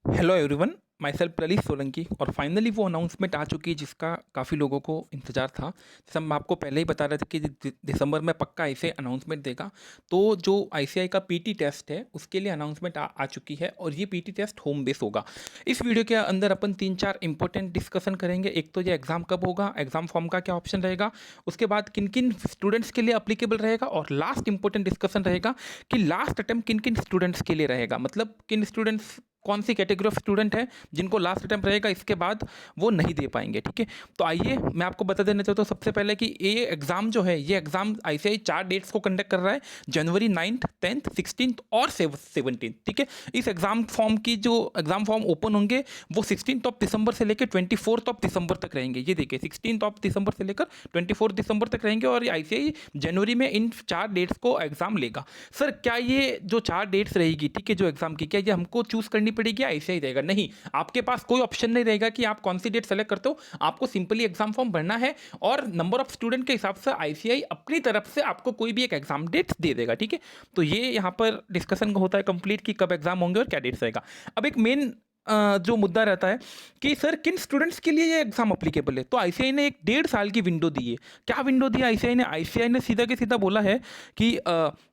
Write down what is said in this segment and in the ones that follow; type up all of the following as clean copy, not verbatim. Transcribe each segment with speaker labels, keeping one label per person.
Speaker 1: Hello everyone, my self Lalit Solanki. और finally वो announcement आ चुकी है जिसका काफ़ी लोगों को इंतज़ार था। जैसे हम आपको पहले ही बता रहे थे कि दिसंबर में पक्का ऐसे अनाउंसमेंट देगा। तो जो आईसीआई का पीटी टेस्ट है उसके लिए अनाउंसमेंट आ चुकी है और ये पीटी टेस्ट होम बेस होगा। इस वीडियो के अंदर अपन 3-4 इंपॉर्टेंट डिस्कशन करेंगे। एक तो ये एग्ज़ाम कब होगा, एग्ज़ाम फॉर्म का क्या ऑप्शन रहेगा, उसके बाद किन किन स्टूडेंट्स के लिए अप्लीकेबल रहेगा, और लास्ट इंपॉर्टेंट डिस्कशन रहेगा कि लास्ट अटेम्प्ट किन किन स्टूडेंट्स के लिए रहेगा। मतलब किन स्टूडेंट्स, कौन सी कैटेगरी ऑफ स्टूडेंट है जिनको लास्ट अटेम्प्ट रहेगा, इसके बाद वो नहीं दे पाएंगे। ठीक है, तो आइए मैं आपको बता देना चाहता हूँ सबसे पहले कि ये एग्ज़ाम जो है, ये एग्ज़ाम आईसीआई 4 डेट्स को कंडक्ट कर रहा है, जनवरी 9th, 10th, 16th और 17th। ठीक है, इस एग्ज़ाम फॉर्म की जो एग्ज़ाम फॉर्म ओपन होंगे वो 16 दिसंबर से लेकर 24 दिसंबर तक रहेंगे। ये देखिए 16 दिसंबर से लेकर 24 दिसंबर तक रहेंगे और आईसीआई जनवरी में इन 4 डेट्स को एग्ज़ाम लेगा। सर क्या ये जो 4 डेट्स रहेगी, ठीक है, जो एग्ज़ाम की, क्या ये हमको चूज़ करनी पड़ेगी, ऐसे ही रहेगा? नहीं, आपके पास कोई ऑप्शन नहीं रहेगा कि आप कौन सी डेट सेलेक्ट करते हो। आपको सिंपली एग्जाम फॉर्म भरना है और नंबर ऑफ स्टूडेंट के हिसाब से आईसीआई अपनी तरफ से आपको कोई भी एक एग्जाम डेट दे देगा। ठीक है, तो ये यहाँ पर डिस्कशन होता है कंप्लीट कि कब एग्जाम होंगे और क्या डेट्स रहेगा। अब एक मेन जो मुद्दा रहता है कि सर किन स्टूडेंट्स के लिए ये एग्जाम अप्लीकेबल है। तो आईसीआई ने एक 1.5 साल की विंडो दी है। क्या विंडो दी आईसीआई ने सीधा के सीधा बोला है कि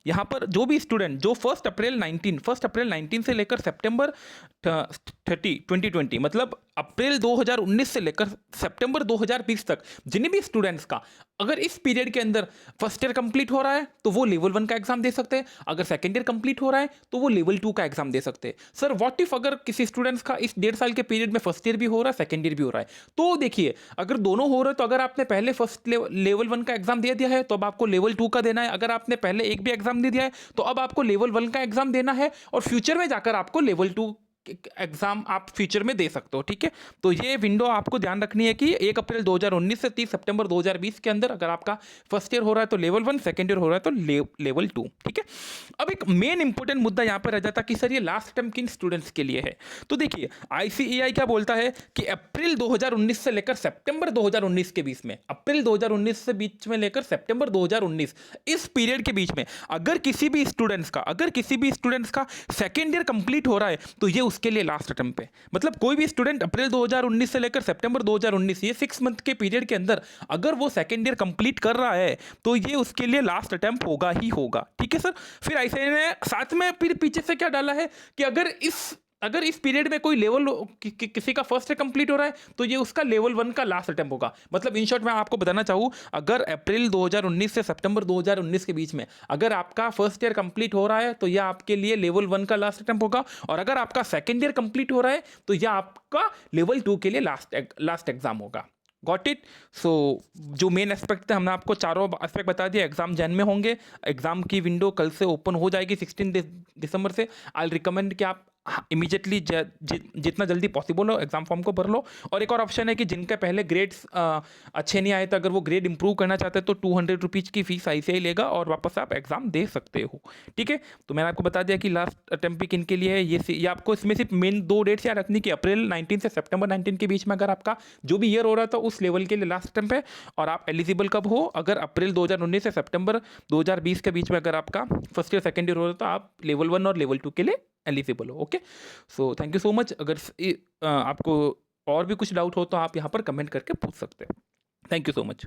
Speaker 1: यहाँ पर जो भी स्टूडेंट जो 1 अप्रैल 19 से लेकर सितंबर 30 2020, मतलब अप्रैल 2019 से लेकर सितंबर 2020 तक जिन्हें भी स्टूडेंट्स का अगर इस पीरियड के अंदर फर्स्ट ईयर कंप्लीट हो रहा है तो वो लेवल 1 का एग्जाम दे सकते हैं, अगर सेकेंड ईयर कंप्लीट हो रहा है तो वो लेवल 2 का एग्जाम दे सकते हैं। सर व्हाट इफ अगर किसी स्टूडेंट्स का इस 1.5 साल के पीरियड में फर्स्ट ईयर भी हो रहा है, सेकेंड ईयर भी हो रहा है, तो देखिए अगर दोनों हो रहे हैं तो अगर आपने पहले फर्स्ट लेवल 1 का एग्जाम दे दिया है तो अब आपको लेवल 2 का देना है। अगर आपने पहले एक भी एग्जाम दे दिया है तो अब आपको लेवल 1 का एग्जाम देना है और फ्यूचर में जाकर आपको लेवल 2 एग्जाम आप फ्यूचर में दे सकते हो। ठीक है, तो ये विंडो आपको ध्यान रखनी है कि 1 अप्रैल 2019 से 30 सितंबर 2020 के अंदर अगर आपका फर्स्ट ईयर हो रहा है तो लेवल 1, सेकंड ईयर हो रहा है तो लेवल 2। ठीक है, अब एक मेन इंपॉर्टेंट मुद्दा यहां पर रह जाता कि सर ये लास्ट टर्म किन स्टूडेंट्स के लिए है। तो देखिए आईसीएआई क्या बोलता है कि अप्रैल 2019 से लेकर सितंबर 2019 के बीच में, अप्रैल 2019 से बीच में लेकर सितंबर 2019, इस पीरियड के बीच में अगर किसी भी स्टूडेंट्स का सेकेंड ईयर कंप्लीट हो रहा है तो ये उसके लिए लास्ट अटेम्प्ट है। मतलब कोई भी स्टूडेंट अप्रैल 2019 से लेकर सितंबर 2019, ये 6 मंथ के पीरियड के अंदर अगर वो सेकेंड ईयर कंप्लीट कर रहा है तो ये उसके लिए लास्ट अटेम्प्ट होगा ही होगा। ठीक है सर, फिर ऐसे ने साथ में फिर पीछे से क्या डाला है कि अगर इस पीरियड में कोई लेवल किसी का फर्स्ट ईयर कंप्लीट हो रहा है तो ये उसका लेवल 1 का लास्ट अटेम्प्ट होगा। मतलब इन शॉर्ट मैं आपको बताना चाहूँ, अगर अप्रैल 2019 से सितंबर 2019 के बीच में अगर आपका फर्स्ट ईयर कंप्लीट हो रहा है तो यह आपके लिए लेवल 1 का लास्ट अटेम्प्ट होगा, और अगर आपका सेकेंड ईयर कंप्लीट हो रहा है तो यह आपका लेवल 2 के लिए लास्ट एग्जाम होगा। Got it. सो जो मेन एस्पेक्ट थे हमने आपको चारों एस्पेक्ट बता दिया। एग्जाम जैन में होंगे, एग्जाम की विंडो कल से ओपन हो जाएगी 16 दिसंबर से। आई रिकमेंड कि आप इमीजिएटली जितना जल्दी पॉसिबल हो एग्जाम फॉर्म को भर लो। और एक और ऑप्शन है कि जिनके पहले ग्रेड्स अच्छे नहीं आए तो अगर वो ग्रेड इंप्रूव करना चाहते हैं तो 200 रुपीज़ की फीस आईसीआई लेगा और वापस आप एग्जाम दे सकते हो। ठीक है, तो मैंने आपको बता दिया कि लास्ट अटेम्प्ट भी किन के लिए है। ये आपको इसमें सिर्फ मेन 2 डेट्स याद रखनी कि अप्रैल 19 से सितंबर 19 के बीच में अगर आपका जो भी ईयर हो रहा था उस लेवल के लिए लास्ट अटेम्प्ट है। और आप एलिजिबल कब हो, अगर अप्रैल 2019 से सितंबर 2020 के बीच में अगर आपका फर्स्ट ईयर सेकेंड ईयर हो रहा है तो आप लेवल 1 और लेवल 2 के लिए एलिजिबल हो। Okay, so thank you so much. अगर आपको और भी कुछ डाउट हो तो आप यहाँ पर कमेंट करके पूछ सकते हैं। Thank you so much.